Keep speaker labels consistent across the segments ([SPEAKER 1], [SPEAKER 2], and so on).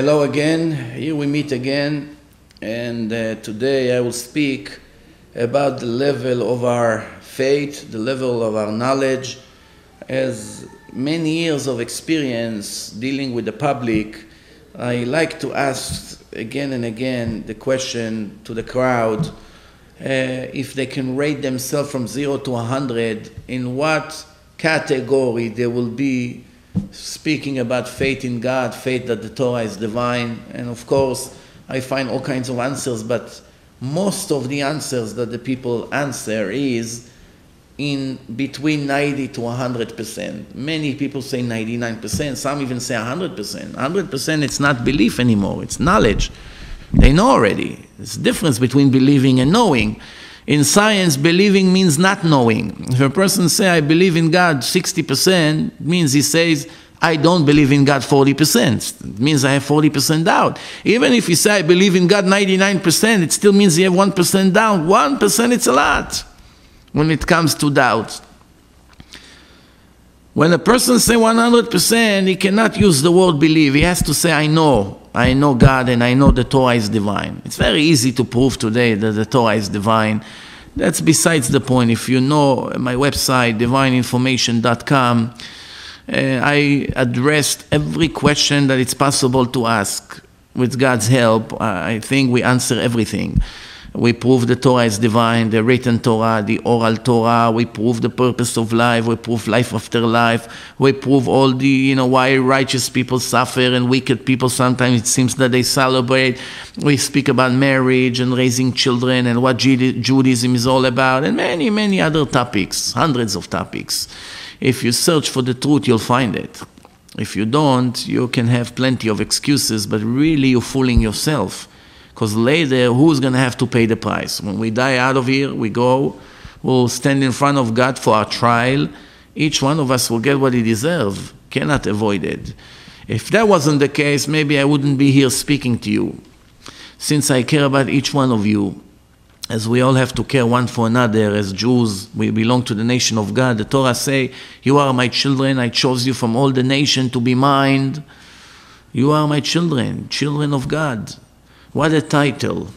[SPEAKER 1] Hello again, here we meet again, and today I will speak about the level of our faith, the level of our knowledge. As many years of experience dealing with the public, I like to ask again and again the question to the crowd, if they can rate themselves from 0 to 100, in what category they will be speaking about faith in God, faith that the Torah is divine. And of course, I find all kinds of answers, but most of the answers that the people answer is in between 90 to 100%. Many people say 99%, some even say 100%. 100% it's not belief anymore, it's knowledge. They know already. There's a difference between believing and knowing. In science, believing means not knowing. If a person says, I believe in God 60%, it means he says, I don't believe in God 40%. It means I have 40% doubt. Even if he says, I believe in God 99%, it still means he have 1% doubt. 1%, it's a lot when it comes to doubt. When a person says 100%, he cannot use the word believe. He has to say, I know God and I know the Torah is divine. It's very easy to prove today that the Torah is divine. That's besides the point. If you know my website, divineinformation.com, I addressed every question that it's possible to ask. With God's help, I think we answer everything. We prove the Torah is divine, the written Torah, the oral Torah. We prove the purpose of life. We prove life after life. We prove all the, why righteous people suffer and wicked people sometimes it seems that they celebrate. We speak about marriage and raising children and what Judaism is all about and many, many other topics, hundreds of topics. If you search for the truth, you'll find it. If you don't, you can have plenty of excuses, but really you're fooling yourself. Because later, who's going to have to pay the price? When we die out of here, we go, we'll stand in front of God for our trial. Each one of us will get what he deserves. Cannot avoid it. If that wasn't the case, maybe I wouldn't be here speaking to you. Since I care about each one of you, as we all have to care one for another, as Jews, we belong to the nation of God. The Torah say, you are my children, I chose you from all the nation to be mine. You are my children, children of God. What a title.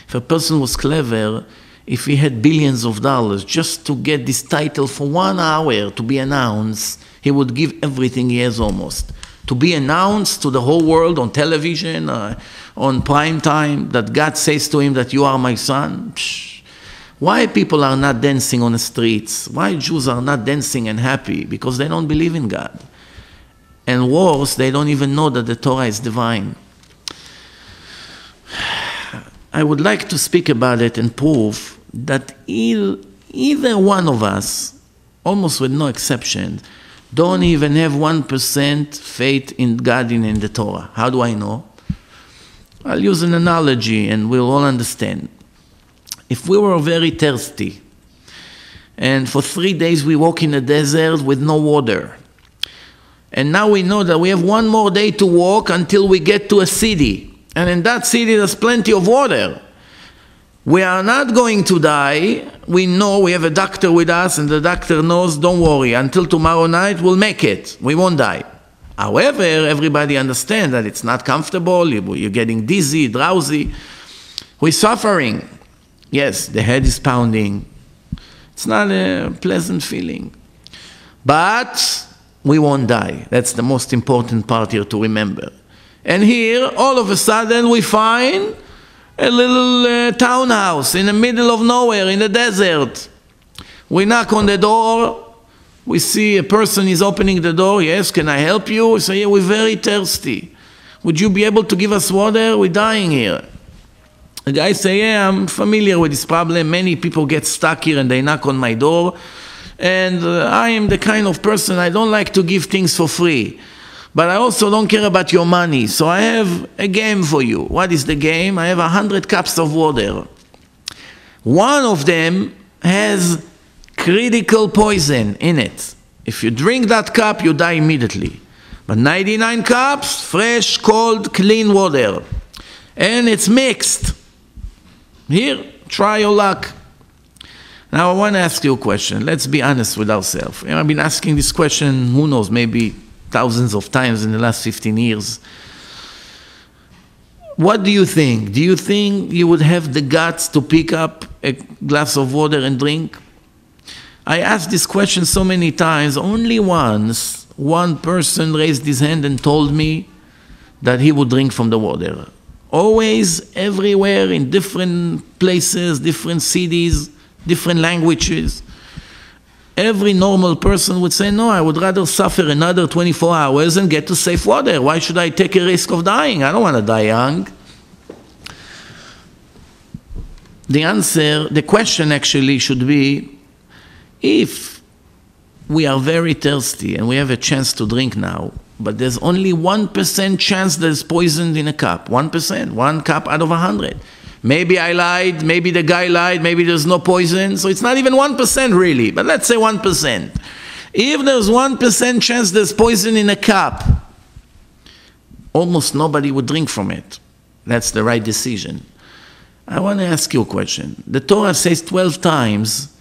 [SPEAKER 1] If a person was clever, if he had billions of dollars just to get this title for 1 hour to be announced, he would give everything he has almost. To be announced to the whole world on television, on prime time, that God says to him that you are my son. Psh. Why people are not dancing on the streets? Why Jews are not dancing and happy? Because they don't believe in God. And worse, they don't even know that the Torah is divine. I would like to speak about it and prove that either one of us, almost with no exception, don't even have 1% faith in God and in the Torah. How do I know? I'll use an analogy and we'll all understand. If we were very thirsty and for 3 days we walk in the desert with no water, and now we know that we have 1 more day to walk until we get to a city, and in that city there's plenty of water. We are not going to die. We know we have a doctor with us and the doctor knows, don't worry, until tomorrow night we'll make it. We won't die. However, everybody understands that it's not comfortable. You're getting dizzy, drowsy. We're suffering. Yes, the head is pounding. It's not a pleasant feeling. But we won't die. That's the most important part here to remember. And here, all of a sudden, we find a little townhouse in the middle of nowhere in the desert. We knock on the door. We see a person is opening the door. Yes, can I help you? We say, yeah, we're very thirsty. Would you be able to give us water? We're dying here. The guy say, yeah, I'm familiar with this problem. Many people get stuck here and they knock on my door. And I am the kind of person, I don't like to give things for free. But I also don't care about your money. So I have a game for you. What is the game? I have 100 cups of water. One of them has critical poison in it. If you drink that cup, you die immediately. But 99 cups, fresh, cold, clean water. And it's mixed. Here, try your luck. Now I want to ask you a question. Let's be honest with ourselves. I've been asking this question, who knows, maybe thousands of times in the last 15 years. What do you think? Do you think you would have the guts to pick up a glass of water and drink? I asked this question so many times. Only once one person raised his hand and told me that he would drink from the water. Always, everywhere, in different places, different cities, different languages. Every normal person would say, no, I would rather suffer another 24 hours and get to safe water. Why should I take a risk of dying? I don't want to die young. The question actually should be, if we are very thirsty and we have a chance to drink now, but there's only 1% chance there's poison in a cup, 1%, 1 cup out of 100. Maybe I lied, maybe the guy lied, maybe there's no poison, so it's not even 1% really, but let's say 1%. If there's 1% chance there's poison in a cup, almost nobody would drink from it. That's the right decision. I want to ask you a question. The Torah says 12 times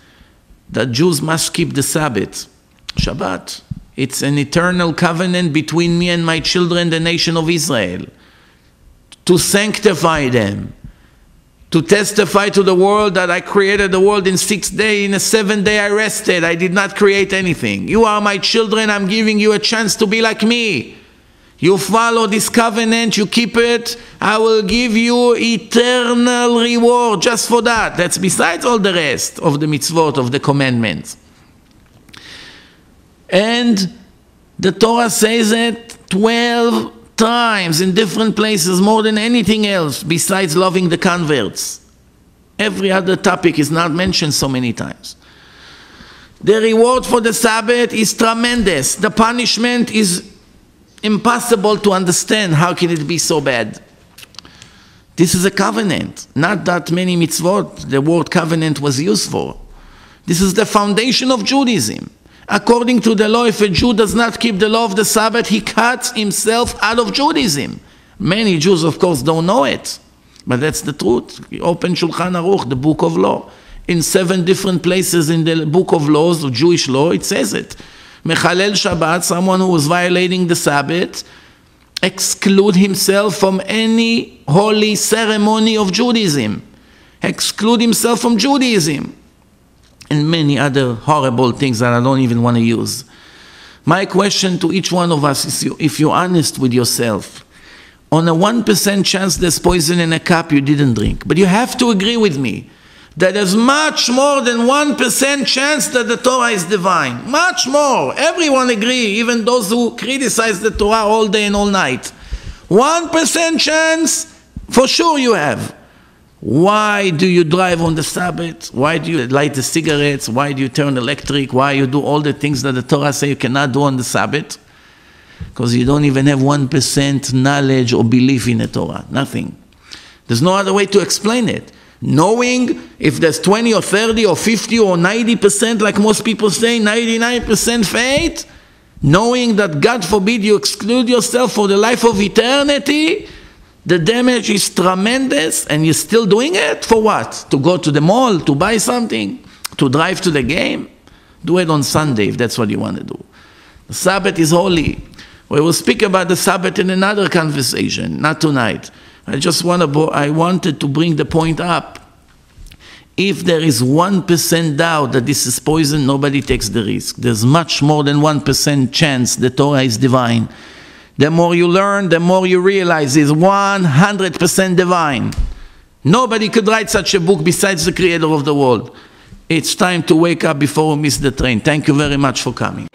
[SPEAKER 1] that Jews must keep the Sabbath, Shabbat. It's an eternal covenant between me and my children, the nation of Israel, to sanctify them, to testify to the world that I created the world in 6 days, in a 7th day I rested, I did not create anything. You are my children, I'm giving you a chance to be like me. You follow this covenant, you keep it, I will give you eternal reward just for that. That's besides all the rest of the mitzvot, of the commandments. And the Torah says it 12 times in different places, more than anything else, besides loving the converts. Every other topic is not mentioned so many times. The reward for the Sabbath is tremendous. The punishment is impossible to understand. How can it be so bad? This is a covenant. Not that many mitzvot the word covenant was used for. This is the foundation of Judaism. According to the law, if a Jew does not keep the law of the Sabbath, he cuts himself out of Judaism. Many Jews, of course, don't know it, but that's the truth. You open Shulchan Aruch, the book of law. In 7 different places in the book of laws, of Jewish law, it says it. Mechalel Shabbat, someone who was violating the Sabbath, exclude himself from any holy ceremony of Judaism. Exclude himself from Judaism. And many other horrible things that I don't even want to use. My question to each one of us is, if you're honest with yourself, on a 1% chance there's poison in a cup you didn't drink, but you have to agree with me that there's much more than 1% chance that the Torah is divine. Much more. Everyone agree, even those who criticize the Torah all day and all night. 1% chance, for sure you have. Why do you drive on the Sabbath? Why do you light the cigarettes? Why do you turn electric? Why you do all the things that the Torah says you cannot do on the Sabbath? Because you don't even have 1% knowledge or belief in the Torah. Nothing. There's no other way to explain it. Knowing if there's 20 or 30 or 50 or 90%, like most people say, 99% faith, knowing that God forbid you exclude yourself for the life of eternity, the damage is tremendous, and you're still doing it? For what? To go to the mall, to buy something, to drive to the game? Do it on Sunday if that's what you want to do. The Sabbath is holy. We will speak about the Sabbath in another conversation, not tonight. I wanted to bring the point up. If there is 1% doubt that this is poison, nobody takes the risk. There's much more than 1% chance the Torah is divine. The more you learn, the more you realize it's 100% divine. Nobody could write such a book besides the creator of the world. It's time to wake up before we miss the train. Thank you very much for coming.